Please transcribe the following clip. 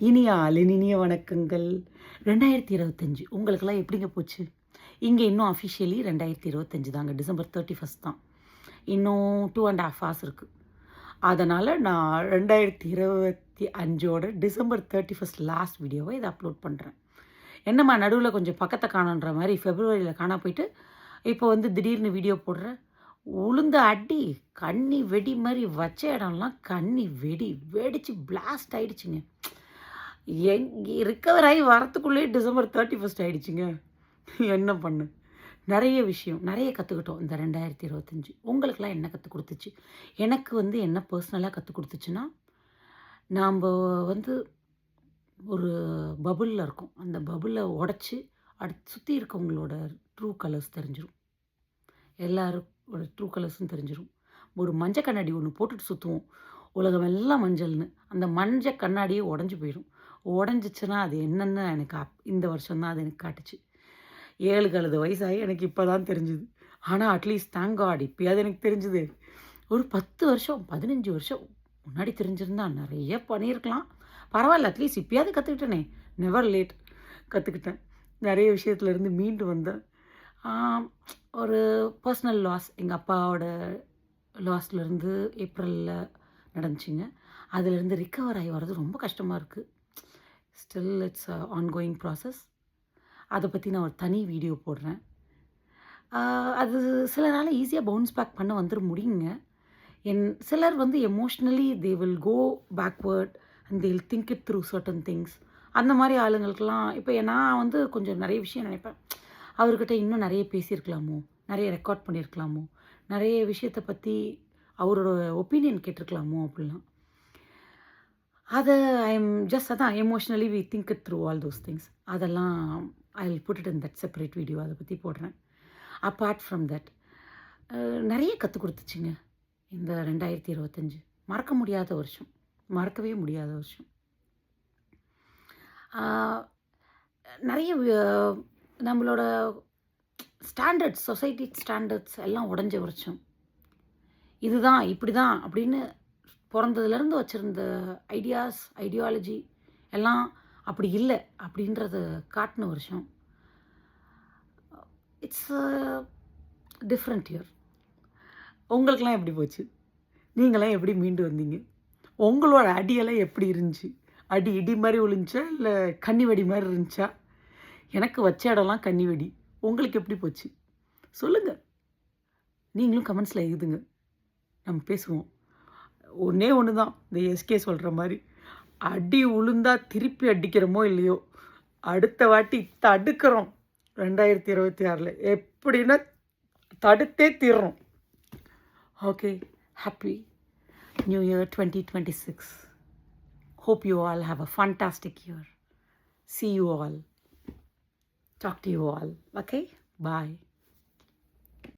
இனிய வணக்கங்கள். 2025 உங்களுக்கெல்லாம் எப்படிங்க போச்சு? இங்கே இன்னும் அஃபிஷியலி 2025 தாங்க. டிசம்பர் 31 தான். இன்னும் 2½ ஹார்ஸ் இருக்குது. அதனால் நான் 2025ஓட டிசம்பர் 31 லாஸ்ட் வீடியோவை இதை அப்லோட் பண்ணுறேன். என்னம்மா நடுவில் கொஞ்சம் பக்கத்தை காணுன்ற மாதிரி ஃபெப்ரவரியில் காணா போயிட்டு இப்போ வந்து திடீர்னு வீடியோ போடுறேன். உளுந்த அடி கண்ணி வெடி மாதிரி வச்ச இடம்லாம் கண்ணி வெடிச்சு பிளாஸ்ட் ஆகிடுச்சிங்க. ரிக்கவர் ஆகி வரத்துக்குள்ளே டிசம்பர் 31 ஆகிடுச்சிங்க. என்ன பண்ணு, நிறைய விஷயம் நிறைய கற்றுக்கிட்டோம் இந்த 2025. உங்களுக்கெல்லாம் என்ன கற்றுக் கொடுத்துச்சு? எனக்கு வந்து என்ன பர்சனலாக கற்றுக் கொடுத்துச்சுன்னா, நாம் வந்து ஒரு பபுளில் இருக்கோம். அந்த பபுளை உடச்சி அடுத்து சுற்றி இருக்கவங்களோட ட்ரூ கலர்ஸ் தெரிஞ்சிடும். எல்லாரோட ட்ரூ கலர்ஸும் தெரிஞ்சிடும். ஒரு மஞ்சள் கண்ணாடி ஒன்று போட்டுட்டு சுற்றுவோம், உலகம் எல்லாம் மஞ்சள்னு. அந்த மஞ்சள் கண்ணாடியே உடஞ்சி போயிடும். உடஞ்சிச்சுன்னா அது என்னென்னு எனக்கு இந்த வருஷம்தான் அது எனக்கு காட்டுச்சு. 7 வயசாகி எனக்கு இப்போ தான் தெரிஞ்சுது. ஆனால் அட்லீஸ்ட் தேங்க் காட் இப்போயாவது எனக்கு தெரிஞ்சுது. ஒரு 10 வருஷம் 15 வருஷம் முன்னாடி தெரிஞ்சிருந்தா நிறைய பண்ணியிருக்கலாம். பரவாயில்ல, அட்லீஸ்ட் இப்போயாவது கற்றுக்கிட்டேனே. Never late. கற்றுக்கிட்டேன். நிறைய விஷயத்துலேருந்து மீண்டு வந்தேன். ஒரு பர்சனல் லாஸ், எங்கள் அப்பாவோட லாஸ்லேருந்து ஏப்ரலில் நடந்துச்சுங்க. அதிலேருந்து ரிக்கவர் ஆகி வர்றது ரொம்ப கஷ்டமாக இருக்குது. Still it's ongoing process. அதை பற்றி நான் ஒரு தனி வீடியோ போடுறேன். அது சிலரால் ஈஸியாக பவுன்ஸ் பேக் பண்ண வந்துட முடியுங்க. சிலர் வந்து emotionally they will go backward and they will think it through certain things. அந்த மாதிரி ஆளுங்களுக்கெல்லாம் இப்போ நான் வந்து கொஞ்சம் நிறைய விஷயம் நினைப்பேன். அவர்கிட்ட இன்னும் நிறைய பேசியிருக்கலாமோ, நிறைய ரெக்கார்ட் பண்ணியிருக்கலாமோ, நிறைய விஷயத்தை பற்றி அவரோட ஒப்பீனியன் கேட்டிருக்கலாமோ அப்படிலாம். அதை அதான் emotionally we think it through all those things. அதெல்லாம் I will put it in that separate video. அதை பற்றி போடுறேன். அப்பார்ட் ஃப்ரம் தட் நிறைய கற்றுக் கொடுத்துச்சுங்க இந்த 2025. மறக்க முடியாத வருஷம், மறக்கவே முடியாத வருஷம். நிறைய நம்மளோட ஸ்டாண்டர்ட்ஸ், சொசைட்டி ஸ்டாண்டர்ட்ஸ் எல்லாம் உடஞ்ச வருஷம். இதுதான் இப்படி தான் அப்படின்னு பிறந்ததுலேருந்து வச்சுருந்த ஐடியாலஜி எல்லாம் அப்படி இல்லை அப்படின்றத காட்டின வருஷம். It's different year. உங்களுக்கெல்லாம் எப்படி போச்சு? நீங்களாம் எப்படி மீண்டு வந்தீங்க? உங்களோட அடியெல்லாம் எப்படி இருந்துச்சு? அடி இடி மாதிரி விழுந்துச்சா இல்லை கன்னி வெடி மாதிரி இருந்துச்சா? எனக்கு வச்ச இடம்லாம் கன்னி வெடி. உங்களுக்கு எப்படி போச்சு சொல்லுங்கள். நீங்களும் கமெண்ட்ஸில் எழுதுங்க, நம்ம பேசுவோம். ஒன்று தான், இந்த எஸ்கே சொல்கிற மாதிரி அடி உளுந்தா திருப்பி அடிக்கிறோமோ இல்லையோ, அடுத்த வாட்டி தடுக்கிறோம். 2026 எப்படின்னா தடுத்தே தீர்றோம். Okay, happy new year 2026. Hope you all have a fantastic year. See you all. Talk to you all. Okay? Bye.